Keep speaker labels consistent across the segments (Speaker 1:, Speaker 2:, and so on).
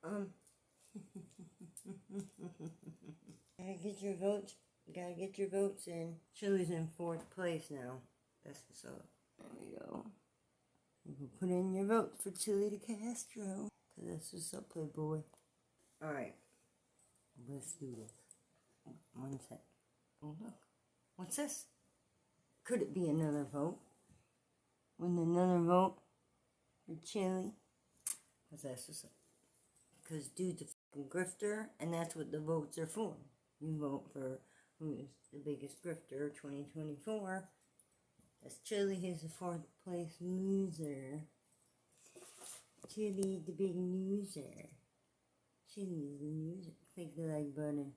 Speaker 1: Um, gotta get your votes. Gotta get your votes in. Chili's in 4th place now. That's what's up. There we go. You can put in your vote for Chili de Castro. Cause that's what's up, Playboy. Alright. Let's do this. 1 sec. Oh, look. What's this? Could it be another vote? With another vote for Chili? Cause that's what's up. Because dude's a fucking grifter, and that's what the votes are for. You vote for who is the biggest grifter 2024. That's Chili. He's the 4th place loser. Chili, the big loser. Chili's the loser. Click the like button.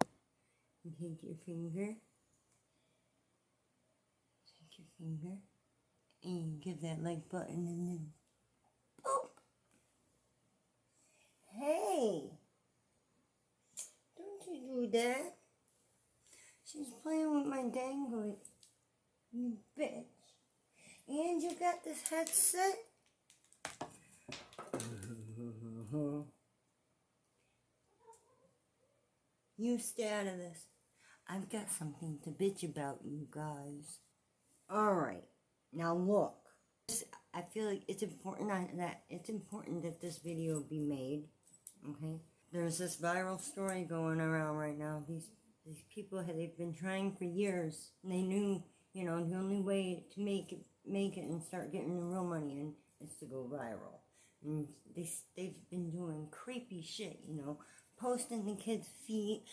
Speaker 1: And take your finger. Take your finger. And you give that like button and then boop. Hey! Don't you do that. She's playing with my dangly. You bitch. And you got this headset? You stay out of this. I've got something to bitch about, you guys. Alright. Now look. I feel like it's important that this video be made. Okay? There's this viral story going around right now. These people, they've been trying for years. And they knew, the only way to make it and start getting the real money in is to go viral. And they've been doing creepy shit, posting the kids' feet,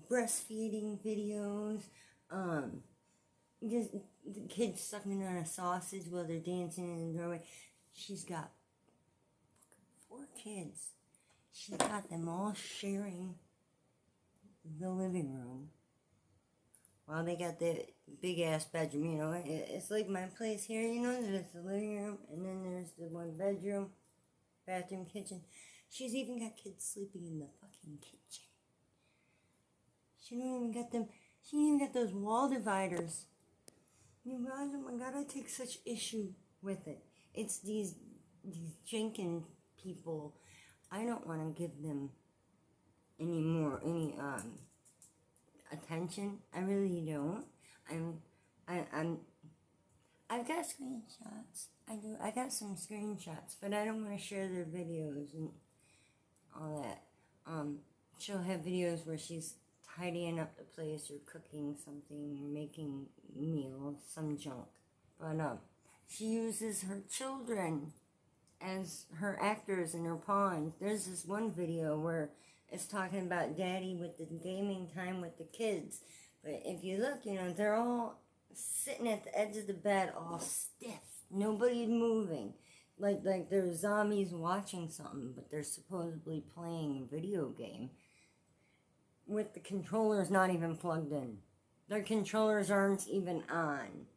Speaker 1: breastfeeding videos, just the kids sucking on a sausage while they're dancing in the doorway. She's got 4 kids. She's got them all sharing the living room while they got the big ass bedroom. It's like my place here. There's the living room, and then there's the 1 bedroom, bathroom, kitchen. She's even got kids sleeping in the fucking kitchen. She don't even got those wall dividers. You guys, oh my god, I take such issue with it. It's these Jenkins people. I don't want to give them any attention. I really don't. I've got screenshots. I got some screenshots, but I don't want to share their videos and all that. She'll have videos where she's tidying up the place or cooking something or making meals, some junk. But she uses her children as her actors and her pawns. There's this one video where it's talking about daddy with the gaming time with the kids. But if you look, they're all sitting at the edge of the bed all stiff. Nobody's moving. Like they're zombies watching something, but they're supposedly playing a video game with the controllers not even plugged in. Their controllers aren't even on.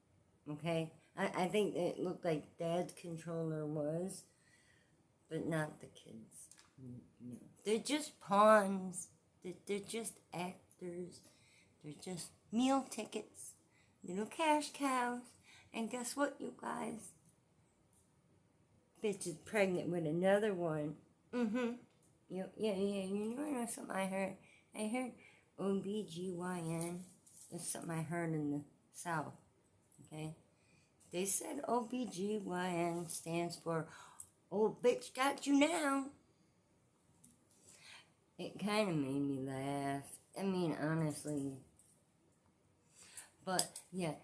Speaker 1: Okay? I think it looked like Dad's controller was, but not the kids. No. They're just pawns. They're just actors. They're just meal tickets. Little cash cows. And guess what, you guys? Bitch is pregnant with another one. Yeah, you know something I heard? I heard OBGYN. It's something I heard in the South. Okay? They said OBGYN stands for old bitch got you now. It kind of made me laugh. I mean, honestly. But, yeah,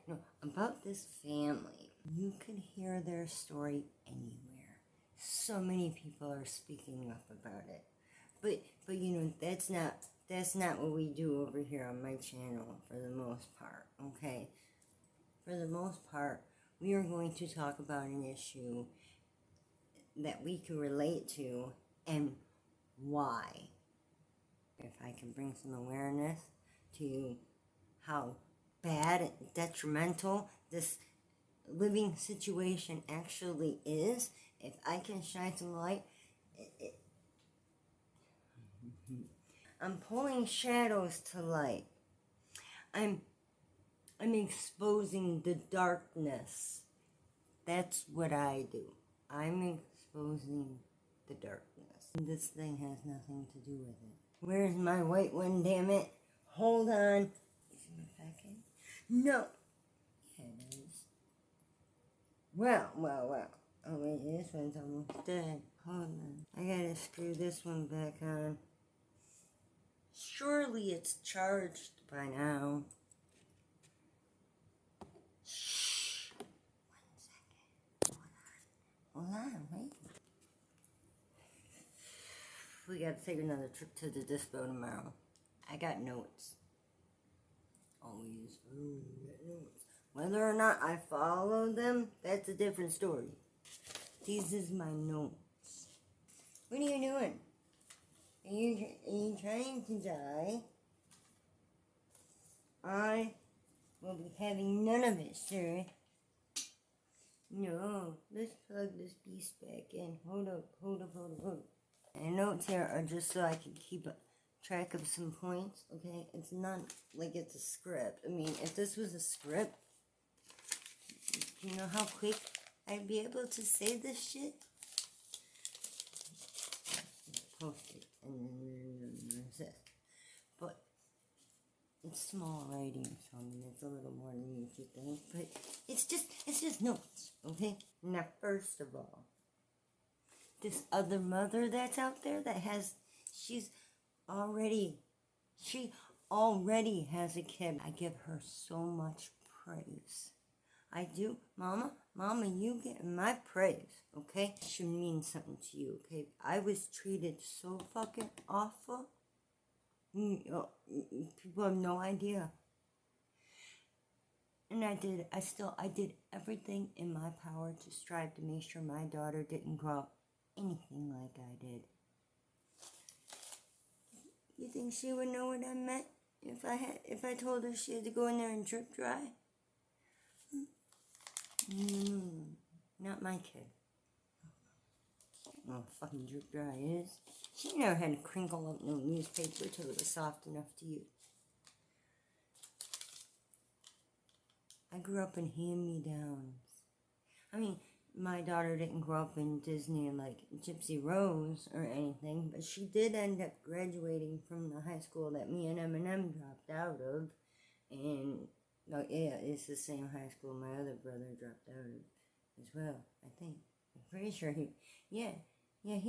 Speaker 1: about this family. You could hear their story anywhere. So many people are speaking up about it. But that's not what we do over here on my channel for the most part, okay? For the most part, we are going to talk about an issue that we can relate to and why. If I can bring some awareness to how bad and detrimental this living situation actually is, if I can shine some light, I'm pulling shadows to light. I'm exposing the darkness. That's what I do. I'm exposing the darkness. This thing has nothing to do with it. Where's my white one, damn it? Hold on. Is it back in? No. Yeah, it is. Well. Oh wait, this one's almost dead. Hold on. I gotta screw this one back on. Surely it's charged by now. Shh. 1 second. Hold on, wait. We gotta take another trip to the dispo tomorrow. I got notes. Always got notes. Whether or not I follow them, that's a different story. These is my notes. What are you doing? Are you trying to die? I will be having none of it, sir. No, let's plug this beast back in. Hold up. My notes here are just so I can keep track of some points, okay? It's not like it's a script. I mean, if this was a script, you know how quick I'd be able to say this shit? Post it, and then there's this. But it's small writing, so I mean, it's a little more than you should think. But it's just notes, okay? Now, first of all, this other mother that's out there she already has a kid. I give her so much praise. I do. Mama, you get my praise, okay? It should mean something to you, okay? I was treated so fucking awful. People have no idea. And I did everything in my power to strive to make sure my daughter didn't grow up anything like I did. You think she would know what I meant if I told her she had to go in there and drip dry? Not my kid. Oh, fucking drip dry is. She never had to crinkle up no newspaper till it was soft enough to use. I grew up in hand-me-downs. I mean, my daughter didn't grow up in Disney like Gypsy Rose or anything, but she did end up graduating from the high school that me and Eminem dropped out of. And, it's the same high school my other brother dropped out of as well, I think. I'm pretty sure he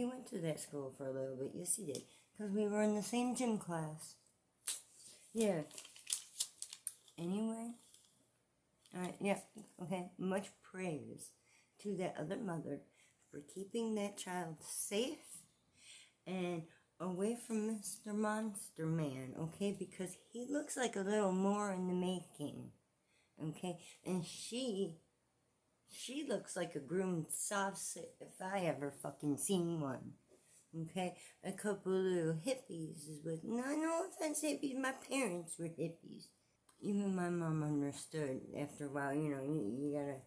Speaker 1: went to that school for a little bit. Yes, he did. Because we were in the same gym class. Yeah. Anyway. Alright, yeah, okay. Much praise to that other mother for keeping that child safe and away from Mr. Monster Man, okay? Because he looks like a little more in the making, okay? And she looks like a groomed sausage if I ever fucking seen one, okay? A couple of little hippies is with, no offense hippies, my parents were hippies. Even my mom understood after a while, you gotta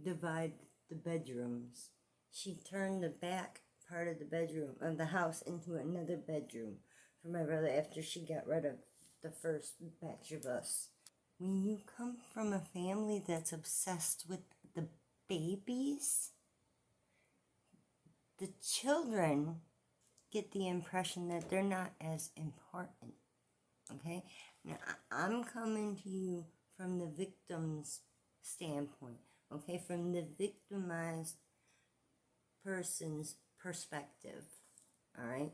Speaker 1: divide the bedrooms. She turned the back part of the bedroom of the house into another bedroom for my brother after she got rid of the first batch of us. When you come from a family that's obsessed with the babies, the children get the impression that they're not as important. Okay? Now, I'm coming to you from the victim's standpoint, okay? From the victimized person's perspective, all right?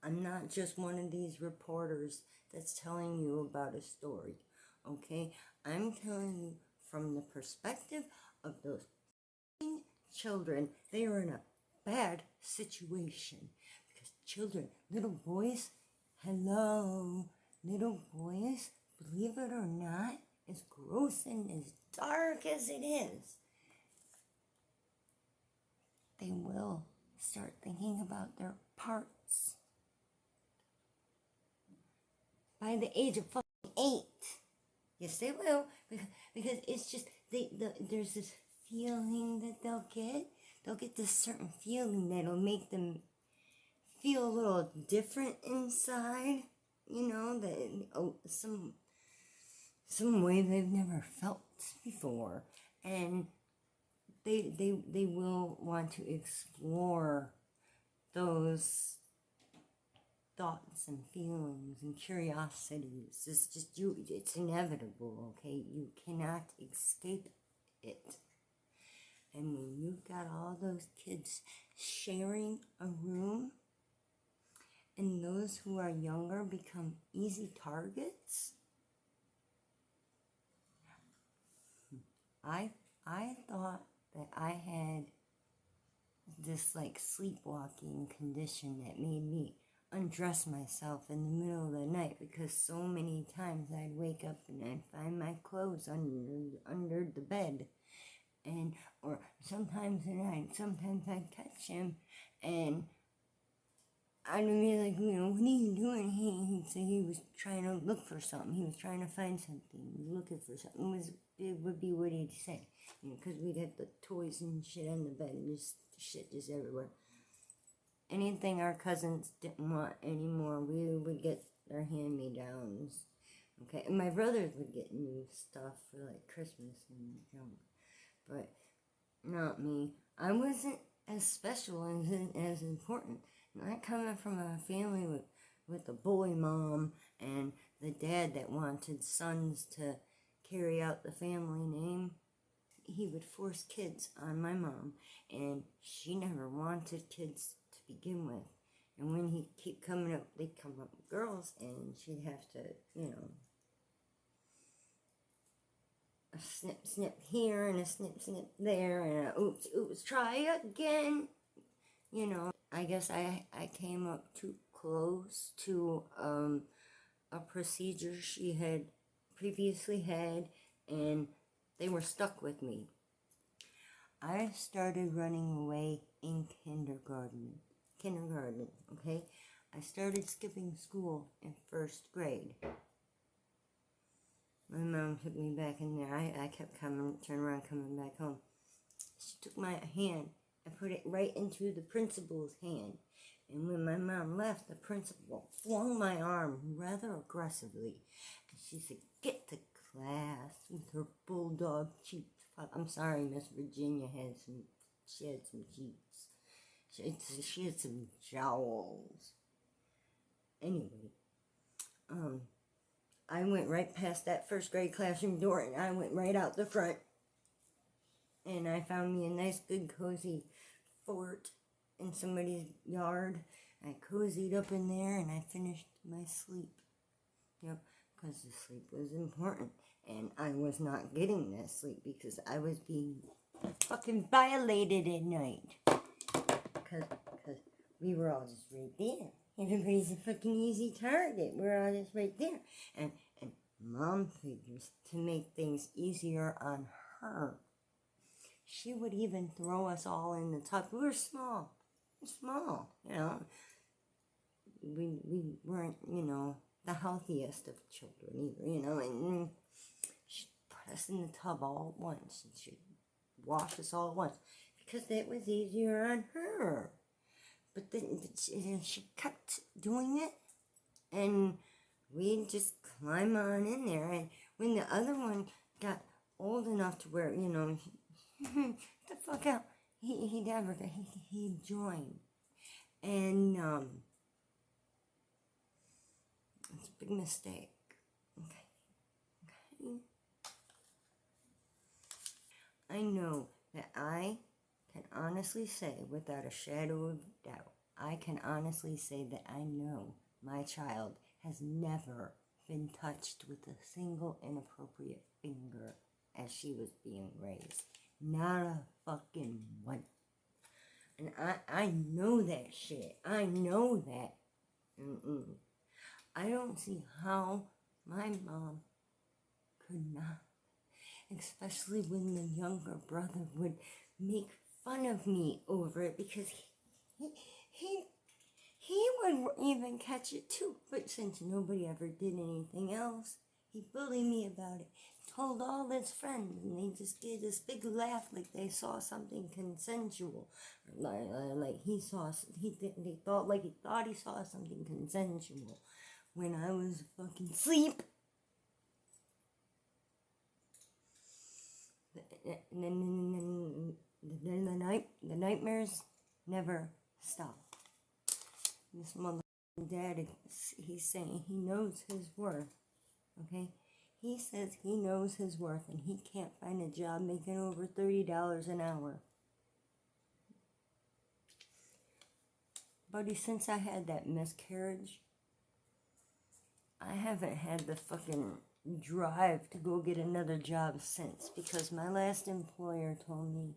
Speaker 1: I'm not just one of these reporters that's telling you about a story, okay? I'm telling you from the perspective of those children. They are in a bad situation because children, little boys, hello, little boys, believe it or not, as gross and as dark as it is, they will start thinking about their parts by the age of fucking 8. Yes, they will, because it's just, there's this feeling that they'll get this certain feeling that'll make them feel a little different inside, that some way they've never felt before, and they will want to explore those thoughts and feelings and curiosities. It's just it's inevitable, okay? You cannot escape it. And when you've got all those kids sharing a room, and those who are younger become easy targets, I thought that I had this like sleepwalking condition that made me undress myself in the middle of the night, because so many times I'd wake up and I'd find my clothes under the bed, and or sometimes I'd catch him and I'd be like, what are you doing? He'd say he was trying to look for something. He was trying to find something. He was looking for something. It would be what he'd say. Because we'd have the toys and shit on the bed and just shit just everywhere. Anything our cousins didn't want anymore, we would get their hand-me-downs. Okay, and my brothers would get new stuff for like Christmas and junk. But not me. I wasn't as special and as important. Not coming from a family with a bully mom and the dad that wanted sons to carry out the family name. He would force kids on my mom, and she never wanted kids to begin with. And when he'd keep coming up, they'd come up with girls, and she'd have to, a snip, snip here and a snip, snip there, and a oops, oops, try again. I guess I came up too close to a procedure she had previously had, and they were stuck with me. I started running away in kindergarten, okay? I started skipping school in 1st grade. My mom took me back in there. I kept coming back home. She took my hand and put it right into the principal's hand. And when my mom left, the principal flung my arm rather aggressively. And she said, "Get to class," with her bulldog cheeks. I'm sorry, Miss Virginia had some cheeks. She had some jowls. Anyway, I went right past that 1st grade classroom door, and I went right out the front. And I found me a nice, good, cozy fort in somebody's yard. I cozied up in there, and I finished my sleep. Because the sleep was important. And I was not getting that sleep because I was being fucking violated at night. Because we were all just right there. Everybody's a fucking easy target. We're all just right there. And Mom figures to make things easier on her, she would even throw us all in the tub. We were small. We weren't, the healthiest of children either, and she'd put us in the tub all at once, and she'd wash us all at once, because that was easier on her. But then she kept doing it, and we'd just climb on in there, and when the other one got old enough to where, the fuck out, he'd join. And it's a big mistake. Okay. I know that I can honestly say, without a shadow of doubt, I can honestly say that I know my child has never been touched with a single inappropriate finger as she was being raised. Not a fucking one. And I know that shit. I know that. I don't see how my mom could not. Especially when the younger brother would make fun of me over it, because he would even catch it too. But since nobody ever did anything else, he bullied me about it. Told all his friends, and they just gave this big laugh like they saw something consensual. Like he thought he saw something consensual when I was fucking asleep. And then the nightmares never stopped. This mother dad, he's saying he knows his worth, okay? He says he knows his worth and he can't find a job making over $30 an hour. Buddy, since I had that miscarriage, I haven't had the fucking drive to go get another job since, because my last employer told me,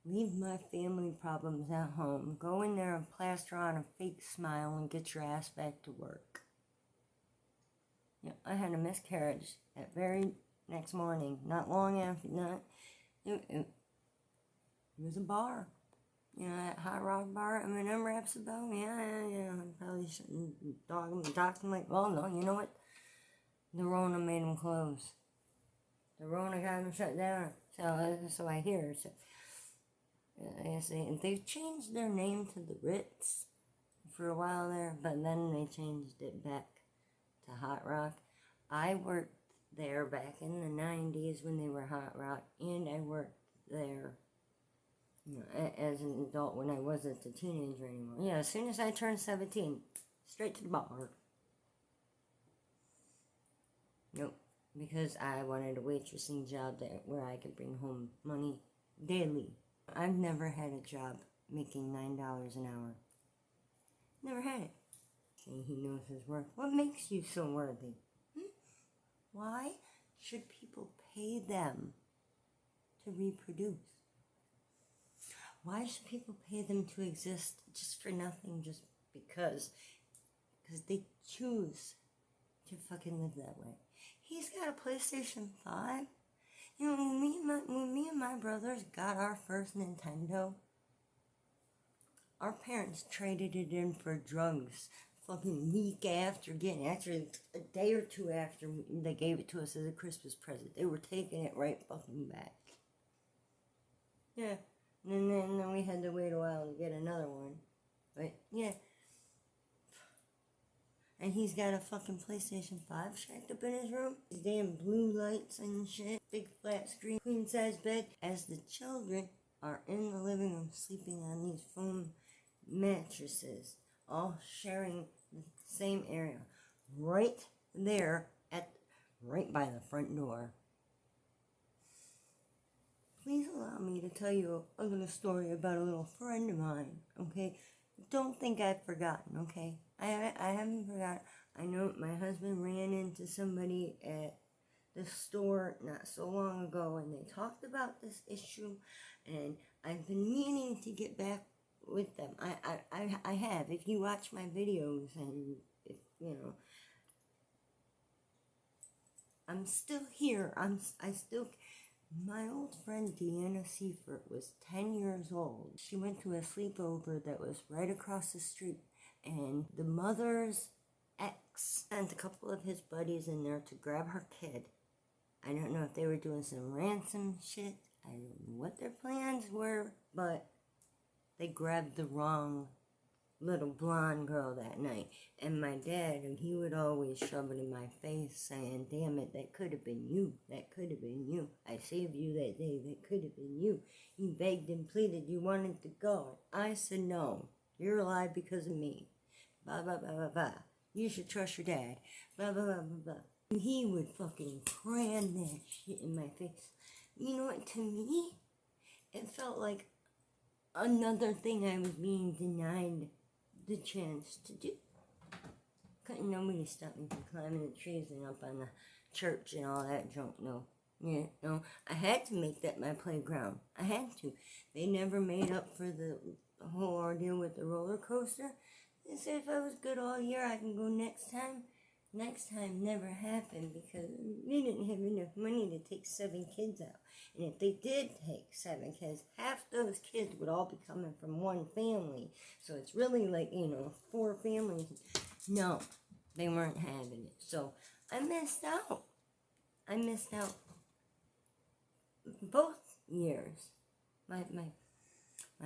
Speaker 1: leave my family problems at home. Go in there and plaster on a fake smile and get your ass back to work. You know, I had a miscarriage that very next morning, not long after that. It was a bar. You know, that Hot Rock bar. I mean, them raps about me. Yeah, I probably shouldn't talk them like, well, no, you know what? The Rona made them close. The Rona got them shut down. So I hear. So, I say, and they've changed their name to the Ritz for a while there, but then they changed it back to Hot Rock. I worked there back in the 90s when they were Hot Rock, and I worked there, you know, as an adult when I wasn't a teenager anymore. Yeah, as soon as I turned 17, straight to the bar. Nope, because I wanted a waitressing job there where I could bring home money daily. I've never had a job making $9 an hour. Never had it. Saying he knows his worth. What makes you so worthy? Why should people pay them to reproduce? Why should people pay them to exist just for nothing, just because? Because they choose to fucking live that way. He's got a PlayStation 5. You know, when me and my brothers got our first Nintendo, our parents traded it in for drugs fucking week after getting, actually a day or two after they gave it to us as a Christmas present. They were taking it right fucking back. Yeah. And then we had to wait a while to get another one. But, yeah. And he's got a fucking PlayStation 5 shacked up in his room. His damn blue lights and shit. Big flat screen, queen size bed. As the children are in the living room sleeping on these foam mattresses, all sharing the same area. Right there right by the front door. Please allow me to tell you a little story about a little friend of mine, okay? Don't think I've forgotten, okay? I haven't forgotten. I know my husband ran into somebody at the store not so long ago, and they talked about this issue, and I've been meaning to get back with them. I have. If you watch my videos, and if, you know, I'm still here. My old friend Deanna Seifert was 10 years old. She went to a sleepover that was right across the street, and the mother's ex sent a couple of his buddies in there to grab her kid. I don't know if they were doing some ransom shit. I don't know what their plans were, but they grabbed the wrong little blonde girl that night. And my dad, he would always shove it in my face saying, damn it, that could have been you. That could have been you. I saved you that day. That could have been you. You begged and pleaded. You wanted to go. I said, no. You're alive because of me. Blah, blah, blah, blah, blah. You should trust your dad. Blah, blah, blah, blah, blah. And he would fucking cram that shit in my face. You know what? To me, it felt like another thing I was being denied the chance to do. Couldn't nobody stop me from climbing the trees and up on the church and all that junk, no. Yeah, no. I had to make that my playground. I had to. They never made up for the whole ordeal with the roller coaster. They said if I was good all year, I can go next time. Next time never happened because they didn't have enough money to take 7 kids out. And if they did take 7 kids, half those kids would all be coming from one family. So it's really like, 4 families. No, they weren't having it. So I missed out. I missed out both years. My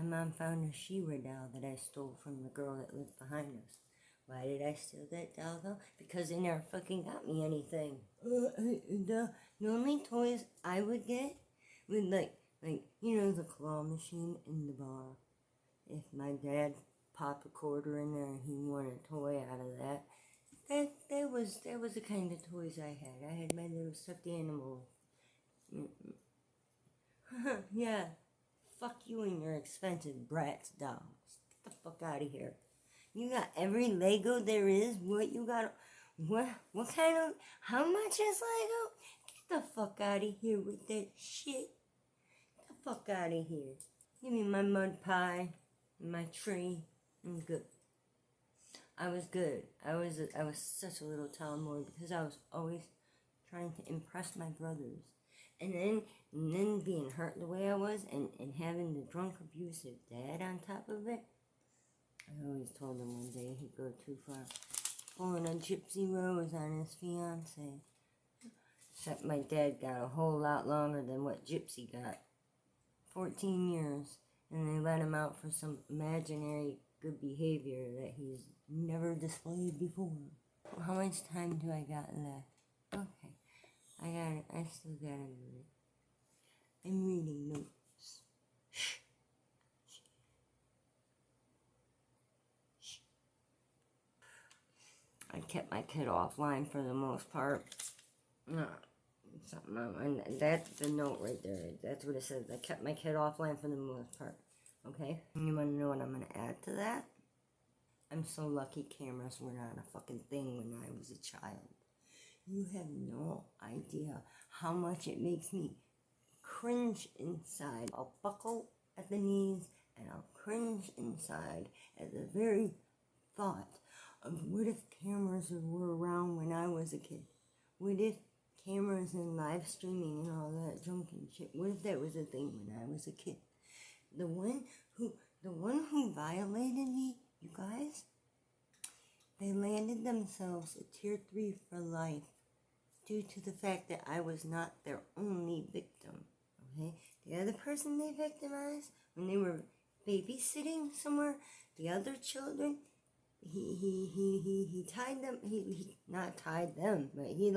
Speaker 1: mom found a She-Ra doll that I stole from the girl that lived behind us. Why did I steal that doll, though? Because they never fucking got me anything. The only toys I would get would, the claw machine in the bar. If my dad pop a quarter in there and he won a toy out of that. That was the kind of toys I had. I had my little stuffed animal. Yeah, fuck you and your expensive Bratz dolls. Get the fuck out of here. You got every Lego there is. What you got? What kind of? How much is Lego? Get the fuck out of here with that shit. Get the fuck out of here. Give me my mud pie, my tree. I'm good. I was good. I was such a little tomboy because I was always trying to impress my brothers. And then being hurt the way I was and having the drunk abusive dad on top of it. I always told him one day he'd go too far. Pulling a gypsy rose on his fiance. Except my dad got a whole lot longer than what Gypsy got. 14 years. And they let him out for some imaginary good behavior that he's never displayed before. Well, how much time do I got left? Okay. I still gotta do it. I'm reading notes. Shh. I kept my kid offline for the most part. And that's the note right there. That's what it says. I kept my kid offline for the most part. Okay? You want to know what I'm going to add to that? I'm so lucky cameras were not a fucking thing when I was a child. You have no idea how much it makes me cringe inside. I'll buckle at the knees and I'll cringe inside at the very thought of what if cameras were around when I was a kid? What if cameras and live streaming and all that junk and shit, what if that was a thing when I was a kid? The one who violated me, you guys, they landed themselves a tier 3 for life due to the fact that I was not their only victim. Okay? The other person they victimized, when they were babysitting somewhere, the other children, he tied them, he not tied them, but he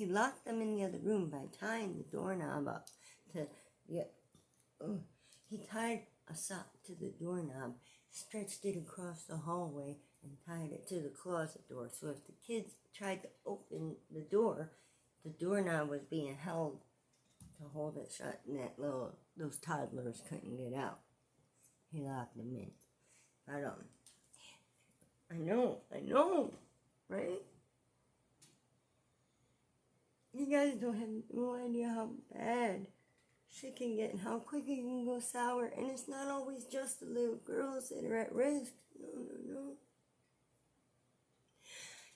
Speaker 1: locked them in the other room by tying the doorknob up to, he tied a sock to the doorknob, stretched it across the hallway, and tied it to the closet door, so if the kids tried to open the doorknob was being held to hold it shut, and those toddlers couldn't get out. He locked them in. I know, right? You guys don't have no idea how bad shit can get and how quick it can go sour. And it's not always just the little girls that are at risk. No.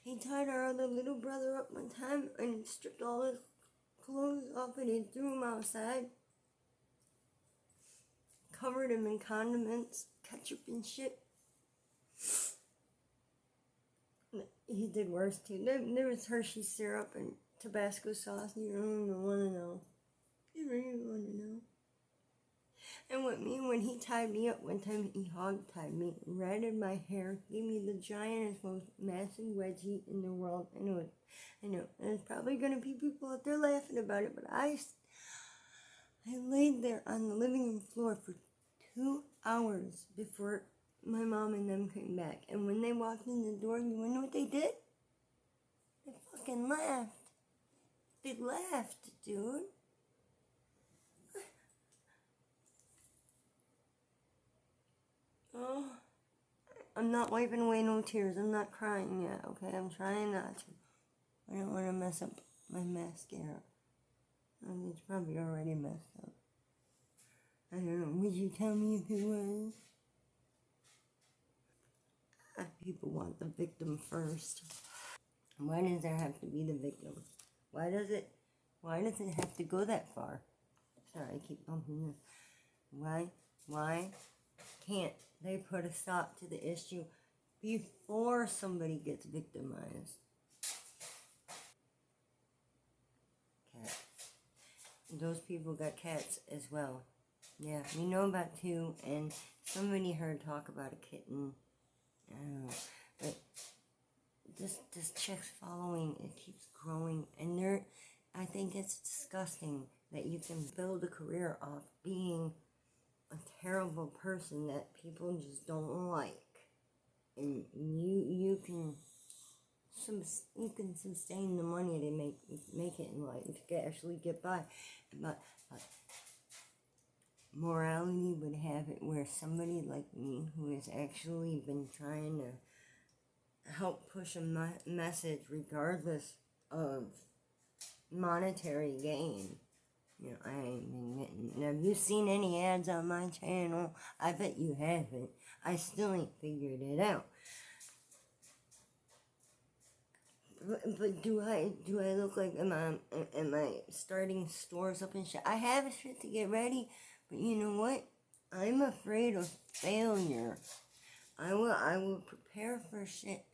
Speaker 1: He tied our other little brother up one time and stripped all his clothes off and he threw him outside. Covered him in condiments, ketchup and shit. He did worse too. There was Hershey syrup and Tabasco sauce. You don't want to know. You really want to know. And when he tied me up one time, he hog-tied me, ratted my hair, gave me the giantest, most massive wedgie in the world. I know. And there's probably going to be people out there laughing about it, but I laid there on the living room floor for 2 hours before my mom and them came back. And when they walked in the door, you wanna know what they did? They fucking laughed. They laughed, dude. Oh, I'm not wiping away no tears. I'm not crying yet, okay? I'm trying not to. I don't want to mess up my mascara. It's probably already messed up. I don't know. Would you tell me if it was? People want the victim first. Why does there have to be the victim? Why does it have to go that far? Sorry, I keep bumping this. Why can't they put a stop to the issue before somebody gets victimized? Cat. Those people got cats as well. Yeah, we know about 2, and somebody heard talk about a kitten. I don't know, but this chick's following, it keeps growing, and I think it's disgusting that you can build a career off being a terrible person that people just don't like. and you can sustain the money to make it in life to actually get by, but morality would have it where somebody like me who has actually been trying to help push a message regardless of monetary gain. You know, I ain't been getting. Have you seen any ads on my channel? I bet you haven't. I still ain't figured it out. But do I look like am I starting stores up and shit? I have shit to get ready, but you know what? I'm afraid of failure. I will prepare for shit.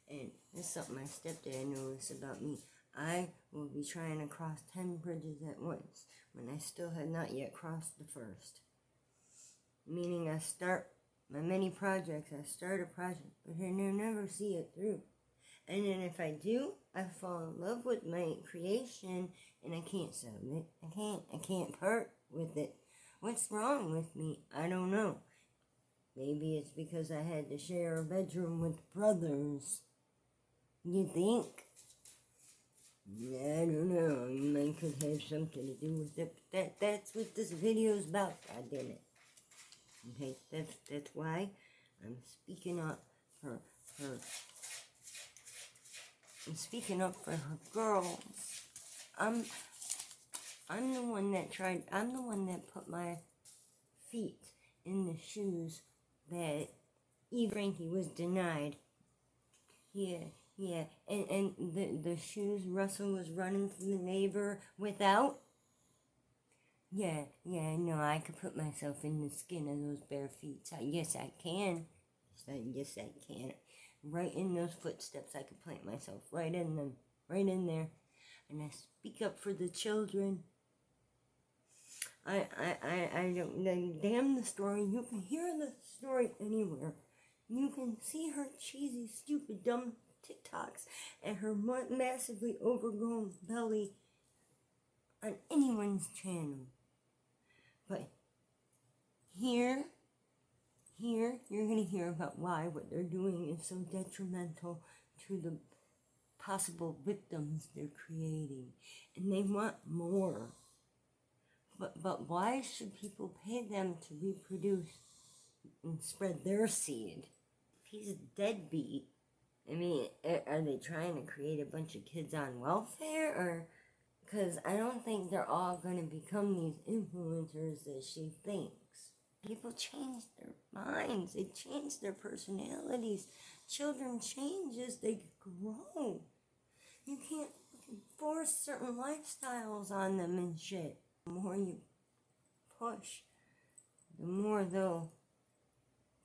Speaker 1: And this is something my stepdad noticed about me. I will be trying to cross 10 bridges at once when I still had not yet crossed the first. Meaning I start my many projects, I start a project, but I never see it through. And then if I do, I fall in love with my creation and I can't sell it. I can't part with it. What's wrong with me? I don't know. Maybe it's because I had to share a bedroom with brothers. You think? I don't know. Mine could have something to do with it. But that's what this video is about. I did it. Okay, that's why I'm speaking up for her. I'm speaking up for her girls. I'm the one that tried. I'm the one that put my feet in the shoes that Eve Frankie was denied. Yeah, and the shoes Russell was running to the neighbor without. Yeah, no, I could put myself in the skin of those bare feet. Yes, I can. Yes, I can. Right in those footsteps, I could plant myself right in them, right in there. And I speak up for the children. I don't, damn the story. You can hear the story anywhere. You can see her cheesy, stupid, dumb TikToks and her massively overgrown belly on anyone's channel. But here, you're going to hear about why what they're doing is so detrimental to the possible victims they're creating. And they want more. But why should people pay them to reproduce and spread their seed? If he's a deadbeat, I mean, are they trying to create a bunch of kids on welfare? Or, because I don't think they're all going to become these influencers that she thinks. People change their minds. They change their personalities. Children change as they grow. You can't force certain lifestyles on them and shit. The more you push, the more they'll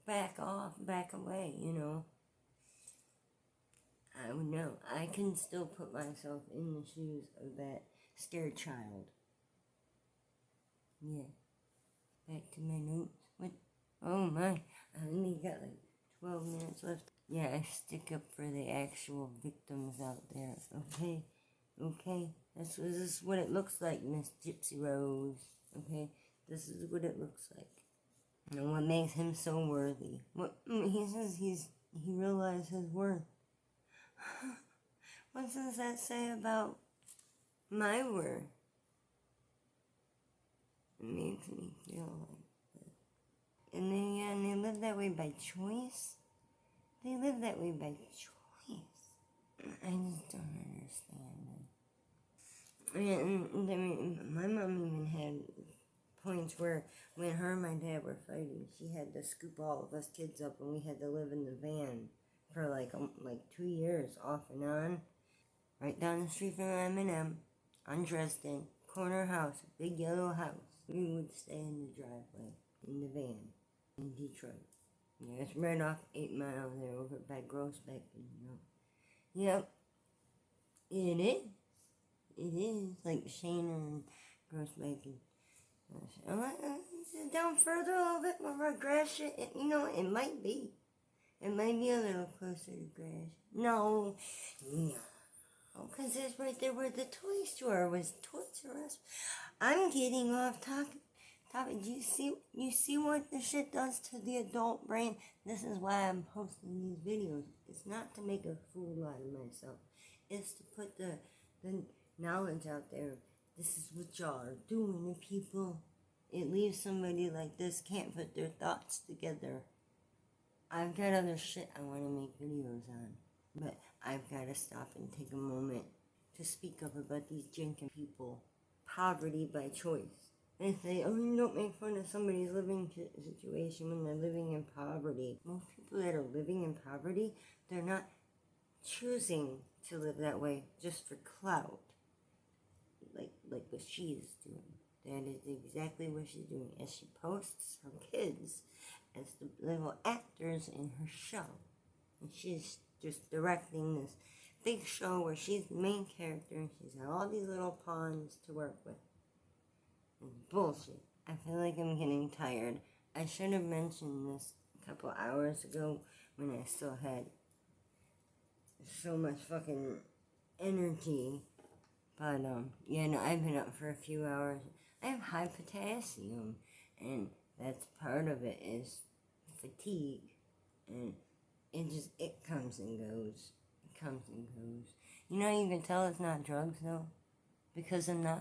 Speaker 1: back away, you know. I don't know. I can still put myself in the shoes of that scared child. Yeah. Back to my notes. What? Oh my. I only got like 12 minutes left. Yeah, I stick up for the actual victims out there. Okay. This is what it looks like, Miss Gypsy Rose. Okay? This is what it looks like. And what makes him so worthy? What he says he realized his worth. What does that say about my worth? It makes me feel like that. And they live that way by choice. They live that way by choice. I just don't understand it. And I mean, my mom even had points where when her and my dad were fighting, she had to scoop all of us kids up and we had to live in the van for like 2 years off and on. Right down the street from M&M, on Dresden, corner house, big yellow house. We would stay in the driveway, in the van, in Detroit. Yeah, it's right off 8 Mile there, over by Grossbeck, you know. Yep, it is. It is, like Shane and Grossbeck. And down further a little bit more grass shit, you know, it might be. It might be a little closer to grass. No. Because it's right there where the toy store was. Toys R Us. I'm getting off topic. Do you see what this shit does to the adult brain? This is why I'm posting these videos. It's not to make a fool out of myself. It's to put the knowledge out there. This is what y'all are doing to people. It leaves somebody like this can't put their thoughts together. I've got other shit I want to make videos on, but I've got to stop and take a moment to speak up about these Jenkins people. Poverty by choice. They say, oh, you don't make fun of somebody's living situation when they're living in poverty. Most people that are living in poverty, they're not choosing to live that way just for clout. Like what she is doing. That is exactly what she's doing. As she posts her kids as the little actors in her show. And she's just directing this big show where she's the main character and she's got all these little pawns to work with. It's bullshit. I feel like I'm getting tired. I should have mentioned this a couple hours ago when I still had so much fucking energy. But, yeah, no, I've been up for a few hours. I have high potassium, and that's part of it is fatigue. And it comes and goes. It comes and goes. You know, you can tell it's not drugs, though. Because I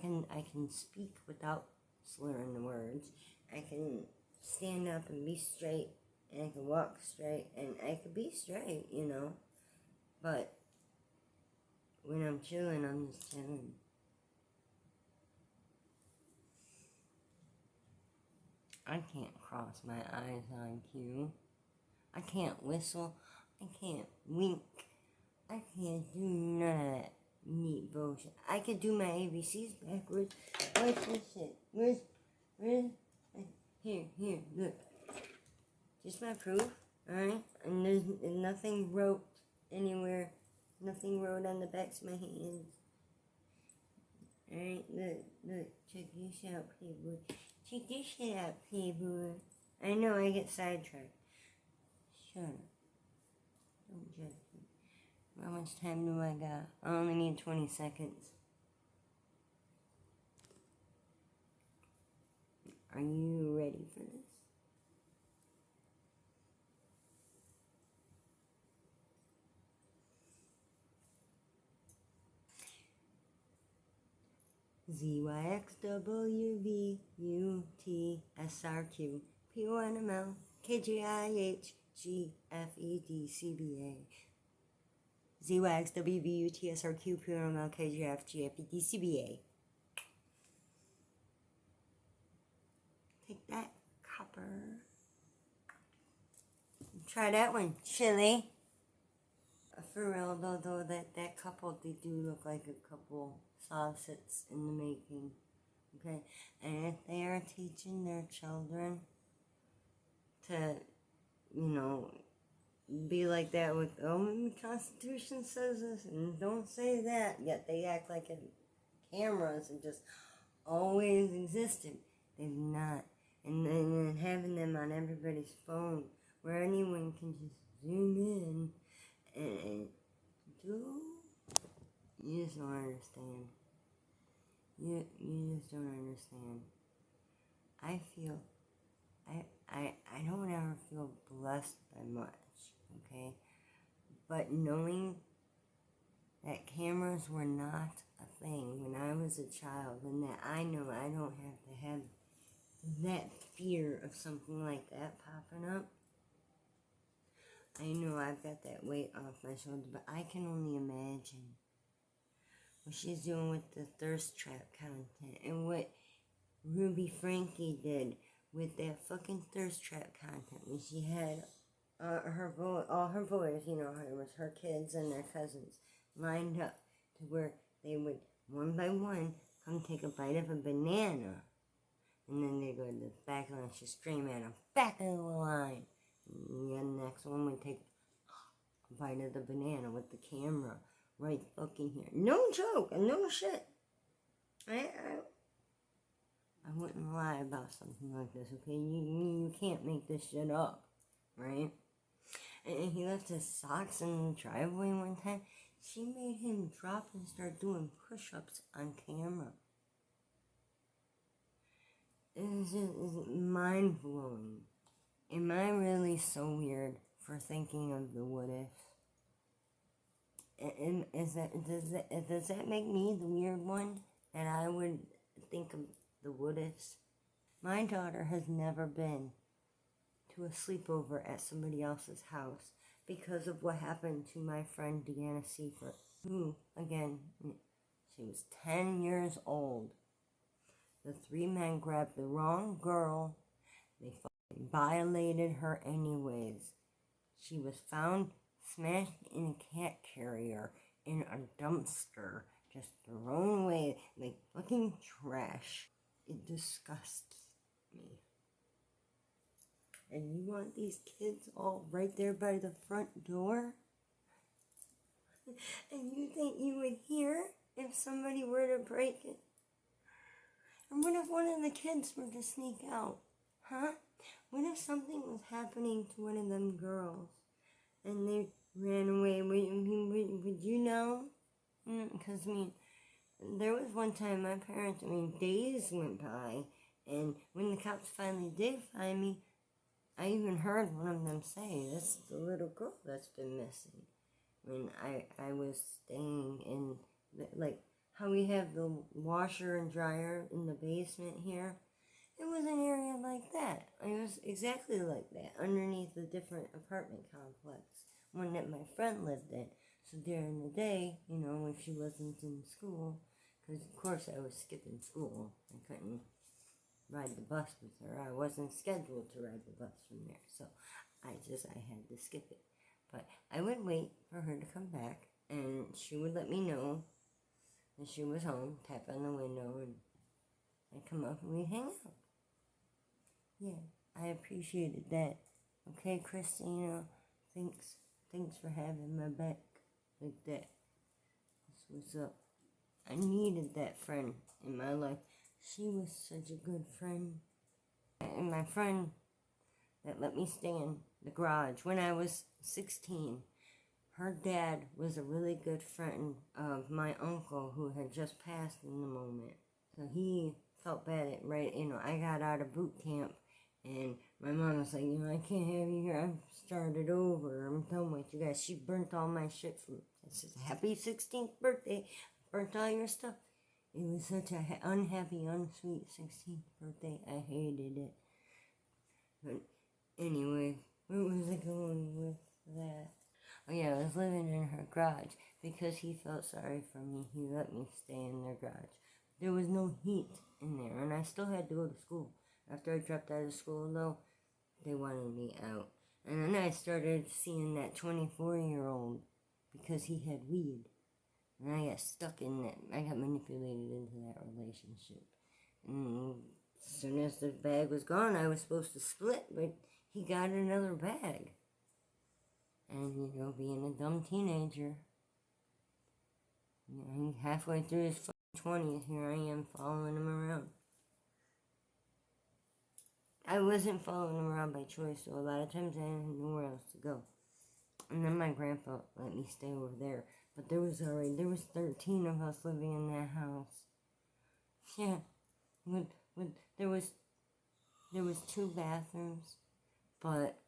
Speaker 1: can speak without slurring the words. I can stand up and be straight, and I can walk straight, and I can be straight, you know. But when I'm chilling, I'm just chilling. I can't cross my eyes on cue. I can't whistle. I can't wink. I can't do none of that neat bullshit. I could do my ABCs backwards. What's this shit? Where's, here, look. Just my proof, alright? And there's nothing wrote anywhere. Nothing wrote on the backs of my hands. Alright, look, check this out, Playboy. Check this shit out, Playboy. I know I get sidetracked. Shut up. Don't judge me. How much time do I got? I only need 20 seconds. Are you ready for this? ZYXWVUTSRQ P1ML KGIHGFEDCBA ZYXWVUTSRQ P1ML KGFGFEDCBA. Take that, copper. Try that one, chili. For real though, that couple, they do look like a couple sausages in the making. Okay? And if they are teaching their children to, you know, be like that with, oh, the Constitution says this, and don't say that, yet they act like cameras and just always existed. They've not. And then having them on everybody's phone where anyone can just zoom in and do, you just don't understand. You just don't understand. I don't ever feel blessed by much, okay? But knowing that cameras were not a thing when I was a child, and that I know I don't have to have that fear of something like that popping up, I know I've got that weight off my shoulders, but I can only imagine what she's doing with the thirst trap content and what Ruby Frankie did with that fucking thirst trap content when she had all her boys, you know, it was her kids and their cousins lined up to where they would one by one come take a bite of a banana, and then they go to the back line, she'd scream at them, back of the line. And the next one would take a bite of the banana with the camera right fucking here. No joke, and no shit. I wouldn't lie about something like this, okay? You can't make this shit up, right? And he left his socks in the driveway one time. She made him drop and start doing push-ups on camera. It's mind-blowing. Am I really so weird for thinking of the what if? And does that make me the weird one? And I would think of the what ifs? My daughter has never been to a sleepover at somebody else's house because of what happened to my friend Deanna Seifert, who, again, she was 10 years old. The three men grabbed the wrong girl. They violated her anyways. She was found smashed in a cat carrier in a dumpster, just thrown away like fucking trash. It disgusts me. And you want these kids all right there by the front door? And you think you would hear if somebody were to break it? And what if one of the kids were to sneak out? Huh? What if something was happening to one of them girls and they ran away? Would you know? Because, there was one time my parents, days went by, and when the cops finally did find me, I even heard one of them say, "That's the little girl that's been missing." When I was staying in, how we have the washer and dryer in the basement here. It was an area like that. It was exactly like that, underneath a different apartment complex, one that my friend lived in. So during the day, if she wasn't in school, because of course I was skipping school, I couldn't ride the bus with her. I wasn't scheduled to ride the bus from there, so I had to skip it. But I would wait for her to come back, and she would let me know that she was home, tap on the window, and I'd come up and we'd hang out. Yeah, I appreciated that. Okay, Christina, thanks for having my back like that. That's what's up. I needed that friend in my life. She was such a good friend. And my friend that let me stay in the garage when I was 16, her dad was a really good friend of my uncle who had just passed in the moment. So he felt bad I got out of boot camp, and my mom was like, I can't have you here. I've started over. I'm done with you guys. She burnt all my shit I said, happy 16th birthday. Burnt all your stuff. It was such a unhappy, unsweet 16th birthday. I hated it. But anyway, where was I going with that? Oh yeah, I was living in her garage. Because he felt sorry for me, he let me stay in their garage. There was no heat in there, and I still had to go to school. After I dropped out of school, though, they wanted me out. And then I started seeing that 24-year-old because he had weed. And I got stuck in that. I got manipulated into that relationship. And as soon as the bag was gone, I was supposed to split, but he got another bag. And, being a dumb teenager, halfway through his 20s, here I am following him around. I wasn't following him around by choice, so a lot of times I didn't know where else to go. And then my grandpa let me stay over there. But there was 13 of us living in that house. Yeah, there was 2 bathrooms, but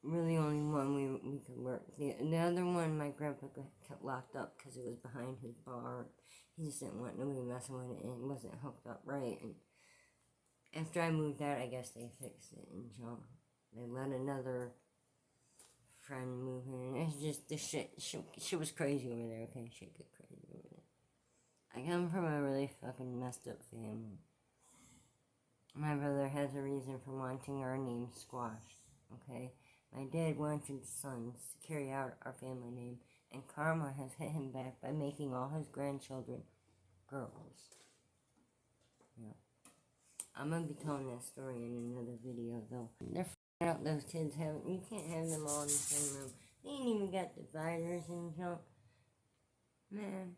Speaker 1: really only one we could work. The other one my grandpa kept locked up because it was behind his bar. He just didn't want nobody messing with it, and it wasn't hooked up right. And after I moved out, I guess they fixed it and they let another friend move in. It's just the shit was crazy over there. Okay, shit get crazy over there. I come from a really fucking messed up family. My brother has a reason for wanting our name squashed. Okay, my dad wanted sons to carry out our family name, and karma has hit him back by making all his grandchildren girls. Yeah. I'm gonna be telling that story in another video, though. They're f***ing up those kids. You can't have them all in the same room. They ain't even got dividers and junk. Man.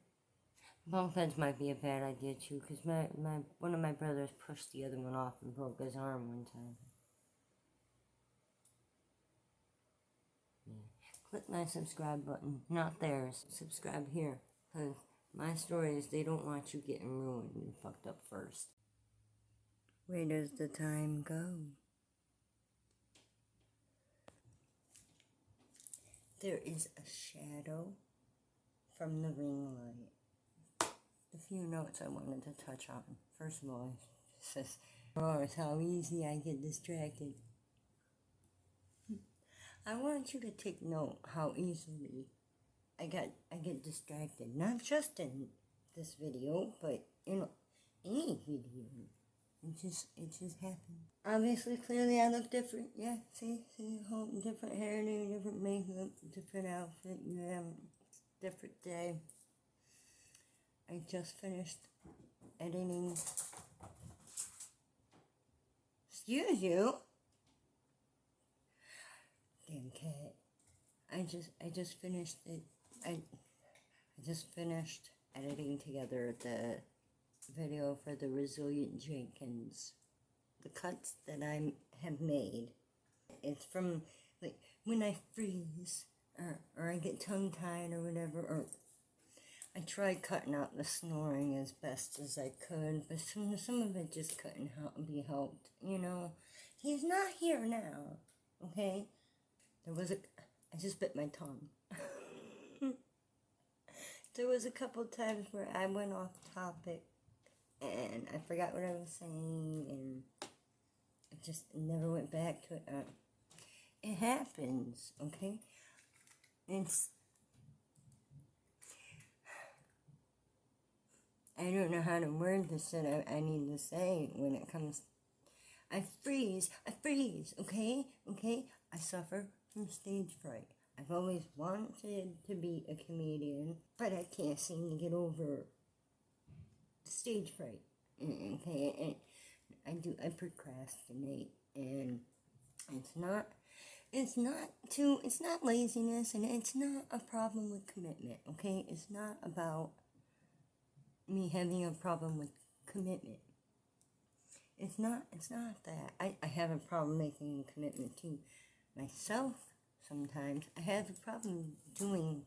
Speaker 1: Bunk beds might be a bad idea, too, because one of my brothers pushed the other one off and broke his arm one time. Yeah. Click my subscribe button, not theirs. Subscribe here, because my story is they don't want you getting ruined and fucked up first. Where does the time go? There is a shadow from the ring light. A few notes I wanted to touch on. First of all, it says, oh, it's how easy I get distracted. I want you to take note how easily I get distracted. Not just in this video, but in any video. It just happened. Obviously, clearly I look different. Yeah, see, whole different hairdo, different makeup, different outfit. Yeah, different day. I just finished editing. Excuse you. Damn cat. I just finished it. I just finished editing together the video for the Resilient Jenkins. The cuts that I have made. It's from, like, when I freeze, or I get tongue-tied or whatever, or I tried cutting out the snoring as best as I could, but some of it just couldn't be helped, you know. He's not here now, okay? I just bit my tongue. There was a couple times where I went off topic, and I forgot what I was saying, and I just never went back to it. It happens, okay? I don't know how to word this that I need to say when it comes. I freeze, okay? I suffer from stage fright. I've always wanted to be a comedian, but I can't seem to get over stage fright. Okay, and I procrastinate, and it's not laziness, and it's not a problem with commitment, okay? It's not about me having a problem with commitment. It's not that. I have a problem making a commitment to myself sometimes. I have a problem doing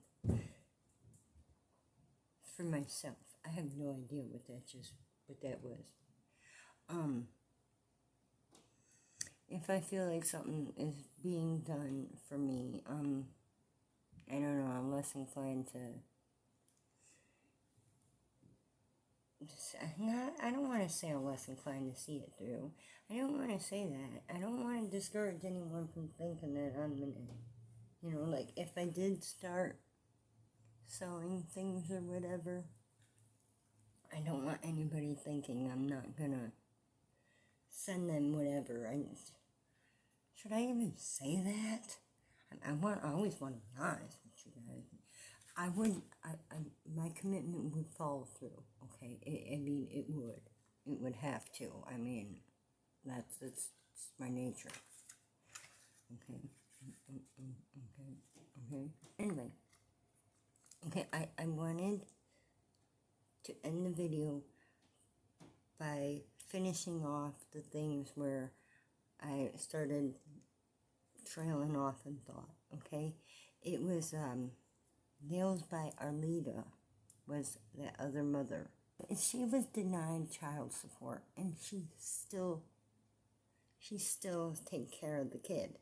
Speaker 1: for myself. I have no idea what that was. If I feel like something is being done for me, I don't know, I'm less inclined to I don't want to say I'm less inclined to see it through. I don't want to say that. I don't want to discourage anyone from thinking that I'm gonna, you know, like, if I did start selling things or whatever, I don't want anybody thinking I'm not gonna send them whatever. Should I even say that? I always want to be honest with you guys. My commitment would fall through, okay? It would have to. I mean, that's my nature. Okay. Anyway, okay, I wanted to end the video by finishing off the things where I started trailing off in thought, okay? It was, Nails by Arlita was the other mother. She was denied child support, and she still take care of the kid.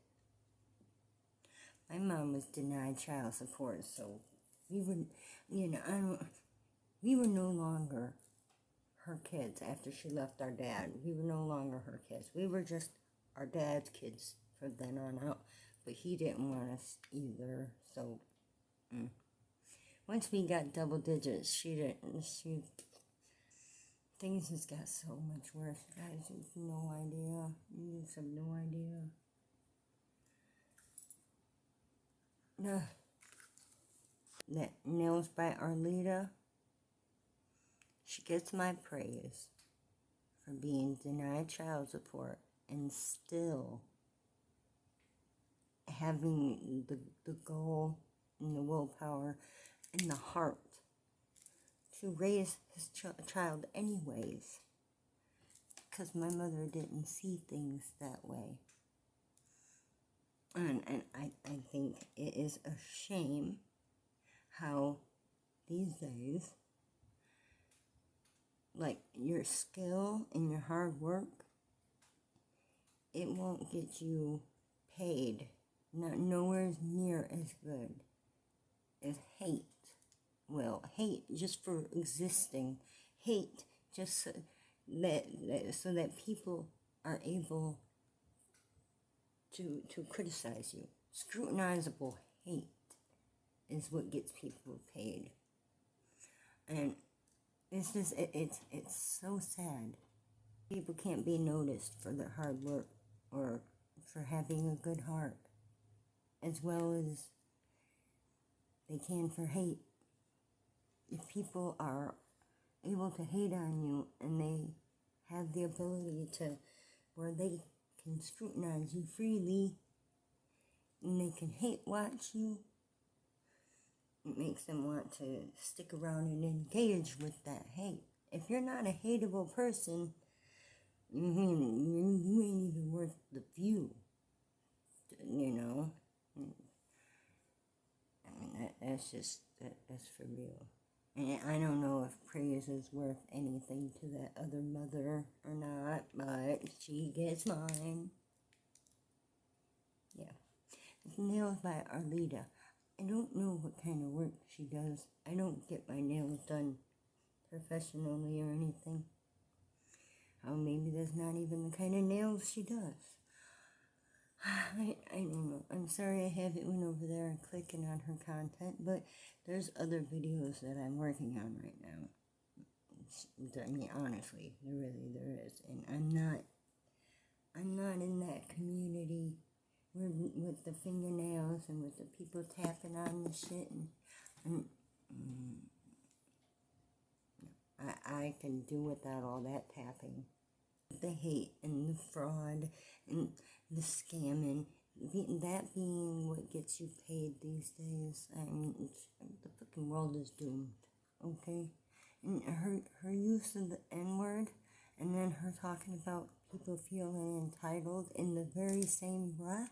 Speaker 1: My mom was denied child support, so we were no longer her kids after she left our dad. We were no longer her kids. We were just our dad's kids from then on out, but he didn't want us either, so, Once we got double digits, things just got so much worse, guys. You have no idea. You just have no idea. No. That Nails by Arlita, she gets my praise for being denied child support and still having the goal and the willpower and the heart to raise his child anyways, because my mother didn't see things that way. And I think it is a shame how these days, like, your skill and your hard work it won't get you paid. Not nowhere near as good as hate. Well, hate just for existing. Hate just so that people are able to criticize you. Scrutinizable hate is what gets people paid. And it's just, it's so sad. People can't be noticed for their hard work or for having a good heart, as well as they can for hate. If people are able to hate on you and they have the ability to, where they can scrutinize you freely and they can hate watch you, it makes them want to stick around and engage with that hate. If you're not a hateable person, you ain't even worth the view, you know. I mean, that's for real. And I don't know if praise is worth anything to that other mother or not, but she gets mine. Yeah. It's nails by Arlita. I don't know what kind of work she does. I don't get my nails done professionally or anything. Maybe that's not even the kind of nails she does. I don't know. I'm sorry I haven't went over there and clicking on her content, but there's other videos that I'm working on right now. I mean, honestly, there is. And I'm not in that community with the fingernails and with the people tapping on the shit. And I can do without all that tapping. The hate and the fraud and the scamming, that being what gets you paid these days. I mean, the fucking world is doomed, okay? And her use of the N-word, and then her talking about people feeling entitled in the very same breath.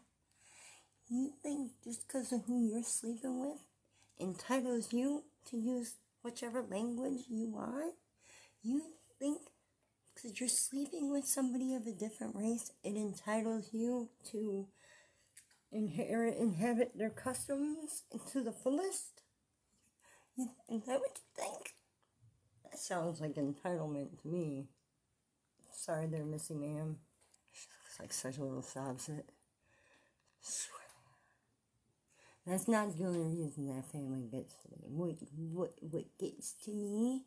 Speaker 1: You think just because of who you're sleeping with entitles you to use whichever language you want? You think because you're sleeping with somebody of a different race, it entitles you to inhabit their customs to the fullest? Is that what you think? That sounds like entitlement to me. Sorry there, Missy ma'am. She looks like such a little sobset. That's not the only reason that family gets to me. What gets to me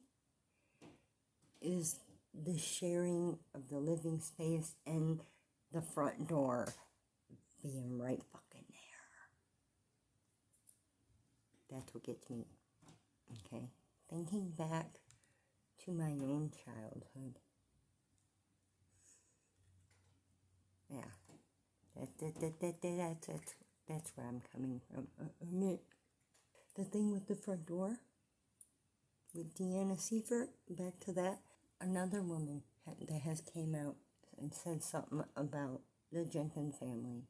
Speaker 1: is the sharing of the living space and the front door being right fucking there. That's what gets me. Okay? Thinking back to my own childhood. Yeah. That's where I'm coming from. The thing with the front door, with Deanna Seifert, back to that, another woman that has came out and said something about the Jenkins family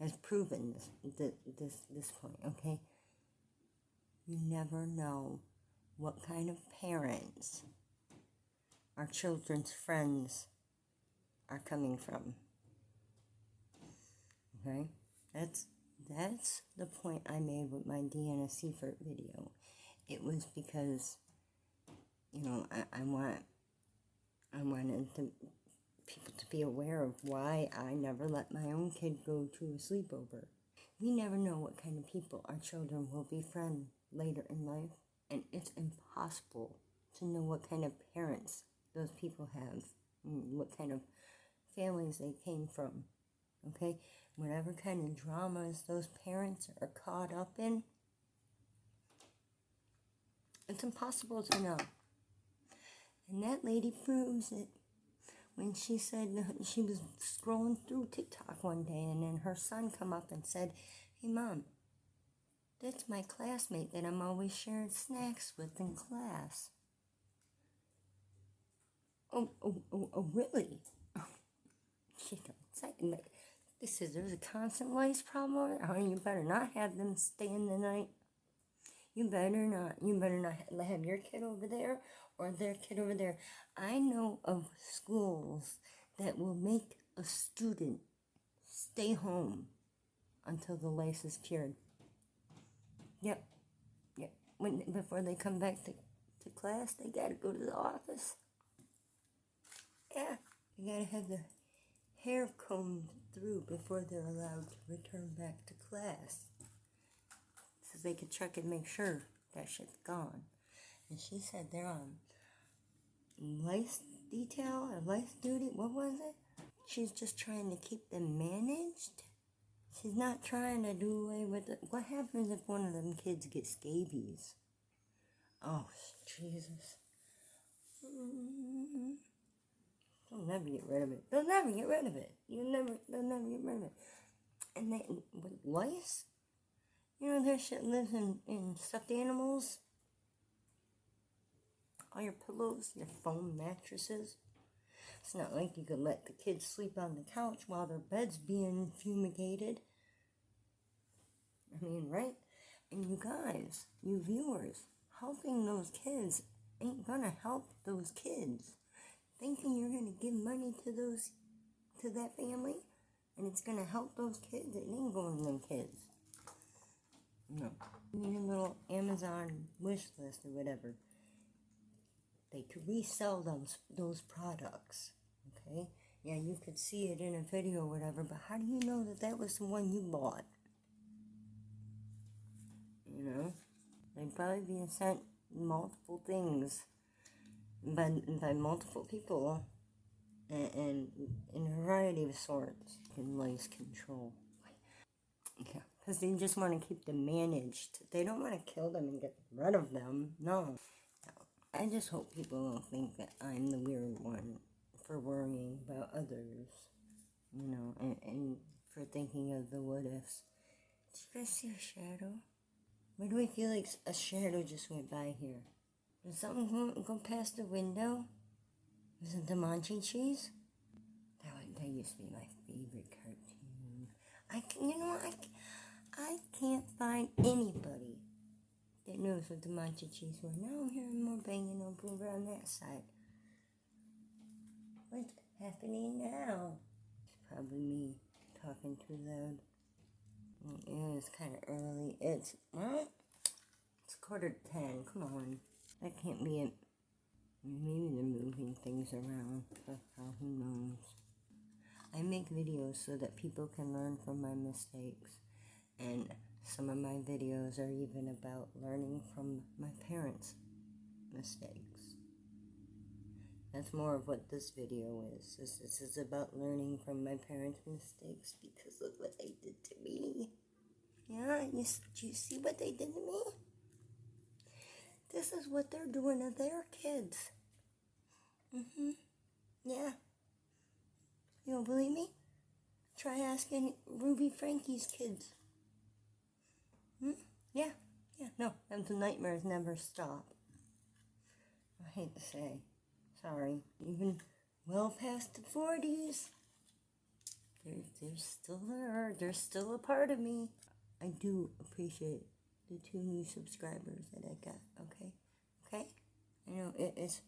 Speaker 1: has proven this point, okay? You never know what kind of parents our children's friends are coming from. Okay? That's the point I made with my Deanna Seifert video. It was because, you know, I wanted people to be aware of why I never let my own kid go to a sleepover. We never know what kind of people our children will befriend later in life, and it's impossible to know what kind of parents those people have, what kind of families they came from, okay? Whatever kind of dramas those parents are caught up in, it's impossible to know. And that lady proves it when she said she was scrolling through TikTok one day, and then her son come up and said, "Hey, Mom, that's my classmate that I'm always sharing snacks with in class." Oh, really? She's excited. There's a constant lice problem. Oh, you better not have them stay in the night. You better not have your kid over there or their kid over there. I know of schools that will make a student stay home until the lice is cured. Yep. Before they come back to class, they gotta go to the office. Yeah. You gotta have the hair combed through before they're allowed to return back to class. So they could check and make sure that shit's gone. And she said they're on lice detail or lice duty. What was it? She's just trying to keep them managed. She's not trying to do away with it. What happens if one of them kids gets scabies? Oh, Jesus. They'll never get rid of it. They'll never get rid of it. They'll never get rid of it. And then, with lice? You know, that shit lives in stuffed animals. All your pillows, your foam mattresses. It's not like you could let the kids sleep on the couch while their bed's being fumigated. I mean, right? And you guys, you viewers, helping those kids ain't gonna help those kids. Thinking you're gonna give money to that family and it's gonna help those kids, it ain't going to them kids. No. You need a little Amazon wish list or whatever. They could resell those products, okay? Yeah, you could see it in a video or whatever, but how do you know that was the one you bought? You know? They'd probably be sent multiple things by multiple people and in a variety of sorts in lice control. Yeah, because they just want to keep them managed. They don't want to kill them and get rid of them. No. I just hope people don't think that I'm the weird one for worrying about others, you know, and for thinking of the what ifs. Did you guys see a shadow? Why do I feel like a shadow just went by here? Did something go past the window? Was it the Manchi cheese? That used to be my favorite cartoon. I can't find anybody that knows what the Manchi cheese were. Now I'm hearing more banging over on that side. What's happening now? It's probably me talking too loud. Yeah, it's kind of early. It's 9:45. Come on. That can't be it. Maybe they're moving things around. Who knows? I make videos so that people can learn from my mistakes. And some of my videos are even about learning from my parents' mistakes. That's more of what this video is. This is about learning from my parents' mistakes because look what they did to me. Yeah, do you see what they did to me? This is what they're doing to their kids. Yeah. You don't believe me? Try asking Ruby Frankie's kids. Yeah. No, the nightmares never stop. I hate to say. Sorry. Even well past the 40s. They're still there. They're still a part of me. I do appreciate the 2 new subscribers that I got. Okay? I know it's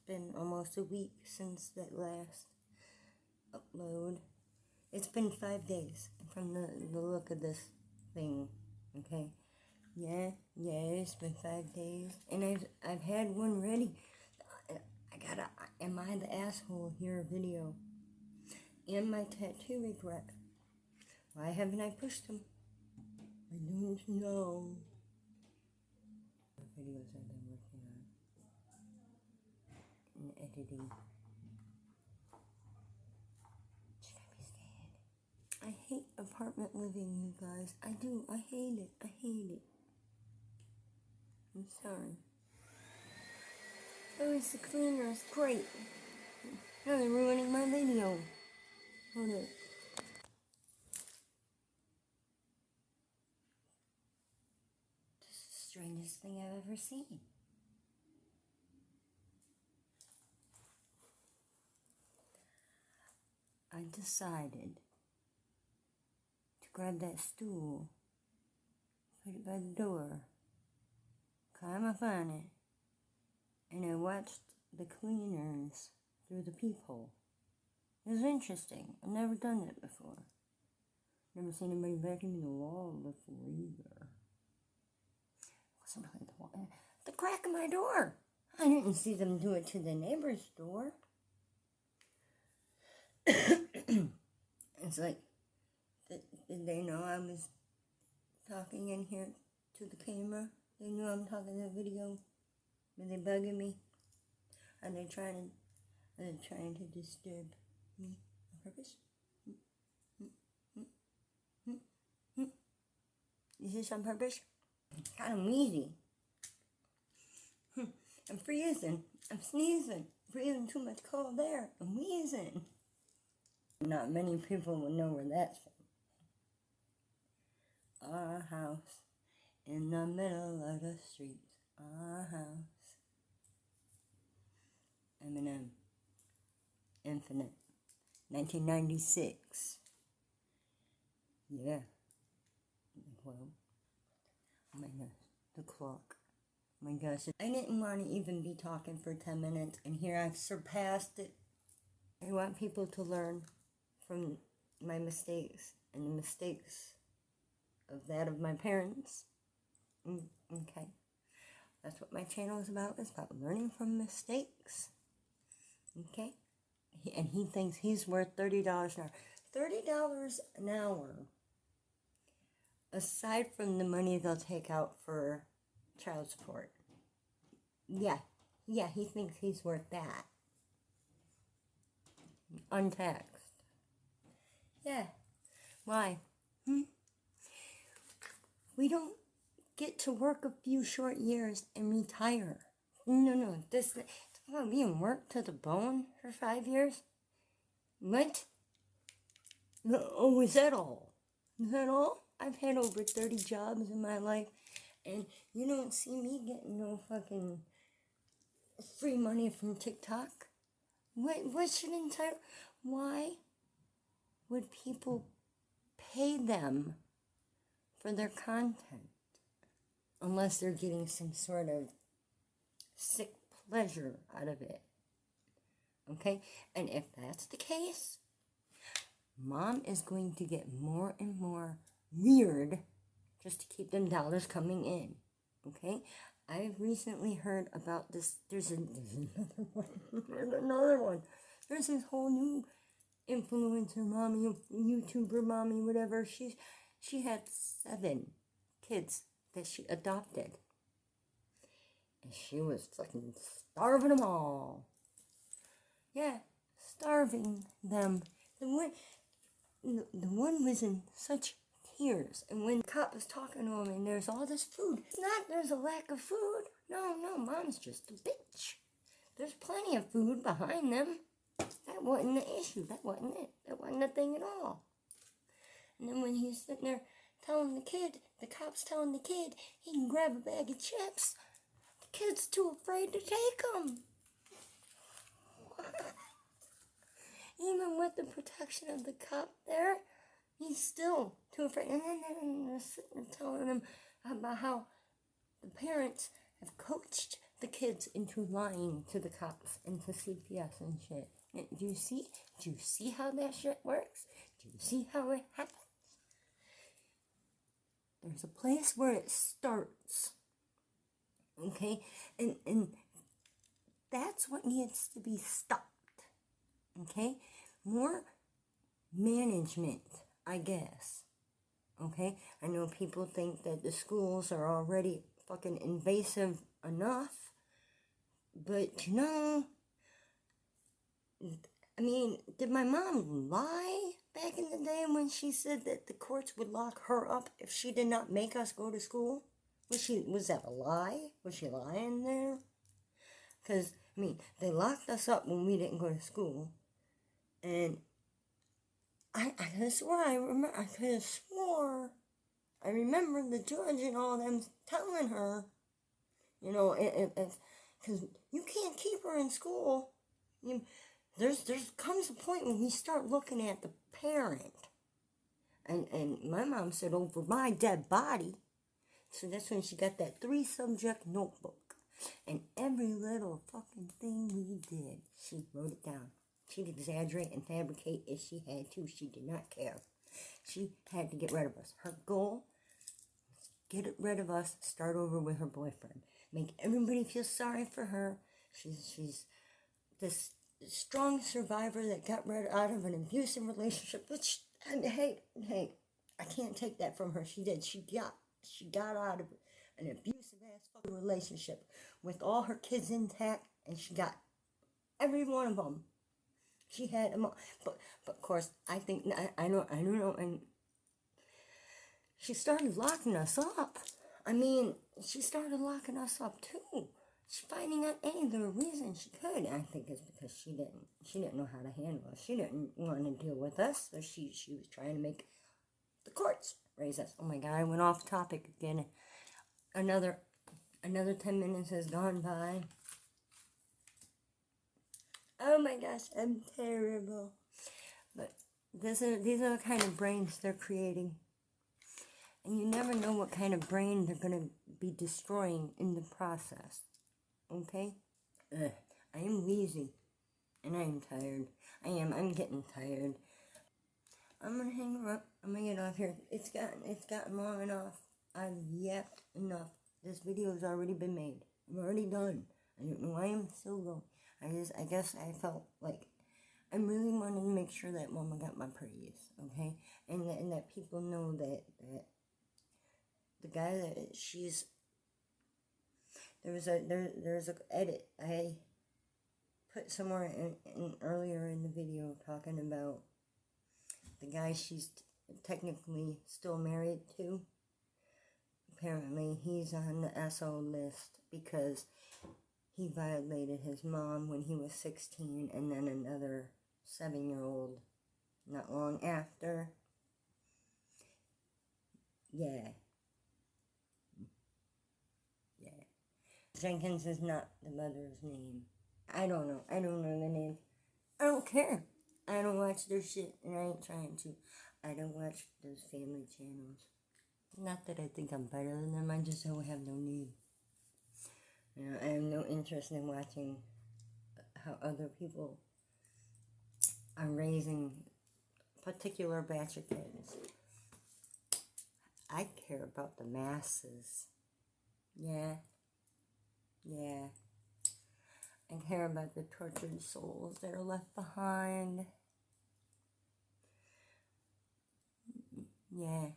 Speaker 1: been almost a week since that last upload. It's been 5 days from the look of this thing. Okay? Yeah, it's been 5 days. And I've had one ready. I got a Am I the Asshole here video. And my tattoo regret. Why haven't I pushed them? I don't know. The videos I've been working on. And editing. Should I be scared? I hate apartment living, you guys. I do. I hate it. I'm sorry. Oh, it's the cleaners. Great. Now they're ruining my video. Hold it. This is the strangest thing I've ever seen. I decided to grab that stool, put it by the door, climb up on it, and I watched the cleaners through the peephole. It was interesting. I've never done it before. Never seen anybody vacuuming the wall before either. Wasn't really the wall. The crack of my door. I didn't see them do it to the neighbor's door. It's like, did they know I was talking in here to the camera? They knew I'm talking to the video. Were they bugging me? Are they trying to disturb me on purpose? Is this on purpose? Kind of wheezy. I'm freezing. I'm sneezing. Breathing too much cold air. I'm wheezing. Not many people will know where that's from. Our house in the middle of the street. Our house. Eminem. Infinite. 1996. Yeah. Well, oh my gosh, the clock. Oh my gosh, I didn't want to even be talking for 10 minutes, and here I've surpassed it. I want people to learn from my mistakes and the mistakes of my parents. Okay. That's what my channel is about. It's about learning from mistakes. Okay? And he thinks he's worth $30 an hour. $30 an hour. Aside from the money they'll take out for child support. Yeah, he thinks he's worth that. Untaxed. Yeah. Why? We don't get to work a few short years and retire. No. This about being worked to the bone for 5 years? What? Oh, is that all? Is that all? I've had over 30 jobs in my life, and you don't see me getting no fucking free money from TikTok. What should entitle? Why would people pay them for their content unless they're getting some sort of sick pleasure out of it? Okay? And if that's the case, Mom is going to get more and more weird just to keep them dollars coming in. Okay? I've recently heard about this. There's another one. There's this whole new influencer mommy, YouTuber mommy, whatever. She had 7 kids that she adopted. And she was fucking starving them all. Yeah, starving them. The one was in such tears. And when the cop was talking to him and there's all this food, it's not there's a lack of food. No, Mom's just a bitch. There's plenty of food behind them. That wasn't the issue. That wasn't it. That wasn't the thing at all. And then when he's sitting there telling the cop's telling the kid he can grab a bag of chips, the kid's too afraid to take them. Even with the protection of the cop there, he's still too afraid. And then they're sitting there telling him about how the parents have coached the kids into lying to the cops and to CPS and shit. Do you see how that shit works? Do you see how it happens? There's a place where it starts. Okay? And that's what needs to be stopped. Okay? More management, I guess. Okay? I know people think that the schools are already fucking invasive enough. But, I mean, did my mom lie back in the day when she said that the courts would lock her up if she did not make us go to school? Was that a lie? Was she lying there? Because, I mean, they locked us up when we didn't go to school. And I could have swore, I remember the judge and all them telling her, because you can't keep her in school. There's comes a point when we start looking at the parent. And my mom said, over my dead body. So that's when she got that 3-subject notebook. And every little fucking thing we did, she wrote it down. She'd exaggerate and fabricate if she had to. She did not care. She had to get rid of us. Her goal was get rid of us, start over with her boyfriend. Make everybody feel sorry for her. She's this strong survivor that got out of an abusive relationship. Which, hey, I can't take that from her. She did. She got out of an abusive ass fucking relationship with all her kids intact, and she got every one of them. She had them all. But of course, I think, I don't know, and she started locking us up. I mean, she started locking us up too. She's finding out any of the reason she could. I think it's because she didn't know how to handle us. She didn't want to deal with us, so she was trying to make the courts raise us. Oh my God, I went off topic again. Another 10 minutes has gone by. Oh my gosh, I'm terrible. But these are the kind of brains they're creating. And you never know what kind of brain they're going to be destroying in the process. Okay? I am wheezy. And I am tired. I'm getting tired. I'm going to hang her up. I'm going to get off here. It's gotten long enough. I've yapped enough. This video has already been made. I'm already done. I don't know why I'm still going. I guess I felt like I really wanted to make sure that Mama got my praise, okay? And that people know that the guy that she's... There's a edit I put somewhere in earlier in the video talking about the guy she's technically still married to. Apparently, he's on the SO list because he violated his mom when he was 16, and then another 7-year-old not long after. Yeah. Jenkins is not the mother's name. I don't know the name. I don't care. I don't watch their shit, and I ain't trying to. I don't watch those family channels. Not that I think I'm better than them, I just don't have no need. You know, I have no interest in watching how other people are raising a particular batch of kids. I care about the masses. Yeah. I care about the tortured souls that are left behind. Yeah.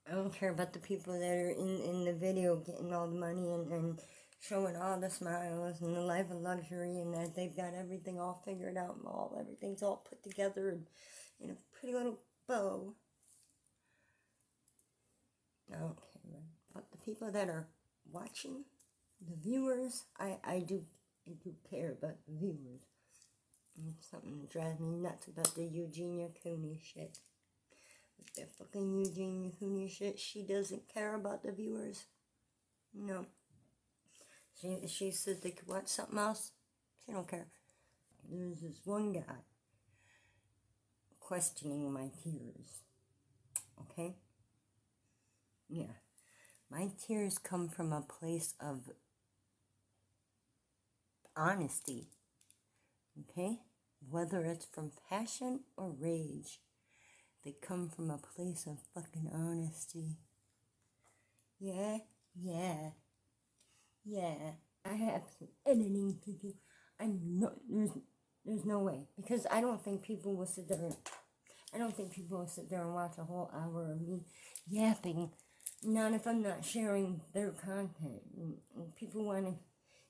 Speaker 1: I don't care about the people that are in the video getting all the money and showing all the smiles and the life of luxury, and that they've got everything all figured out and everything's all put together and in a pretty little bow. I don't care about the people that are watching, the viewers. I do care about the viewers. And something that drives me nuts about the Eugenia Cooney shit. With that fucking Eugenia Cooney shit, she doesn't care about the viewers. No. She said they could watch something else. She don't care. There's this one guy questioning my tears. Okay? Yeah. My tears come from a place of honesty. Okay? Whether it's from passion or rage, they come from a place of fucking honesty. Yeah. I have some editing to do. There's no way, because I don't think people will sit there and watch a whole hour of me yapping. Not if I'm not sharing their content. And people want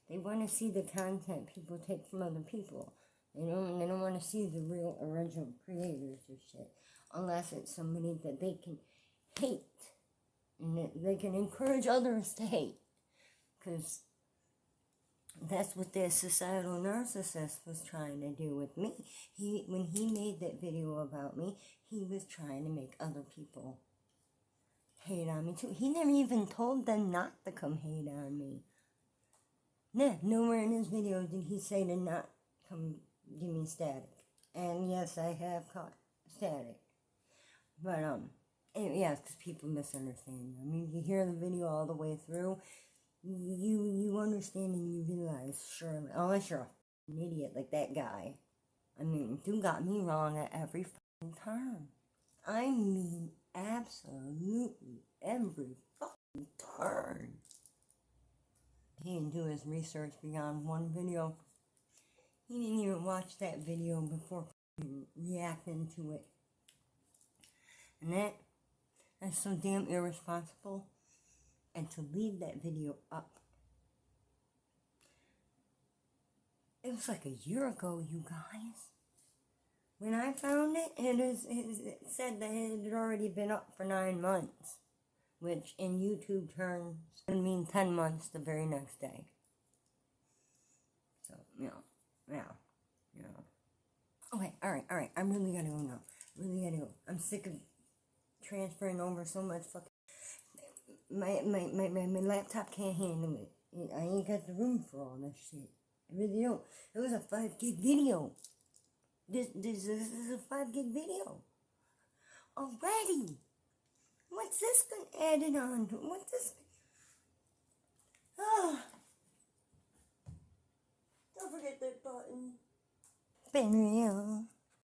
Speaker 1: to see the content people take from other people. You know, and they don't want to see the real original creators or shit. Unless it's somebody that they can hate. And that they can encourage others to hate. Because that's what the societal narcissist was trying to do with me. When he made that video about me, he was trying to make other people hate on me too. He never even told them not to come hate on me. Nah, nowhere in his video did he say to not come give me static. And yes, I have caught static. But, yeah, because people misunderstand. I mean, you hear the video all the way through, you understand and you realize, surely, unless you're a an idiot like that guy. I mean, you got me wrong at every fucking turn. I mean, absolutely every fucking turn. He didn't do his research beyond one video. He didn't even watch that video before reacting to it. And that's so damn irresponsible. And to leave that video up. It was like a year ago, you guys. When I found it, it said that it had already been up for 9 months. Which in YouTube terms would mean 10 months the very next day. So, yeah. Okay, alright. I really gotta go now. I'm sick of transferring over so much fucking... My laptop can't handle it. I ain't got the room for all this shit. I really don't. It was a 5 gig video. This is a 5 gig video. Already. What's this been added on to? What's this? Oh. Don't forget that button. Been real.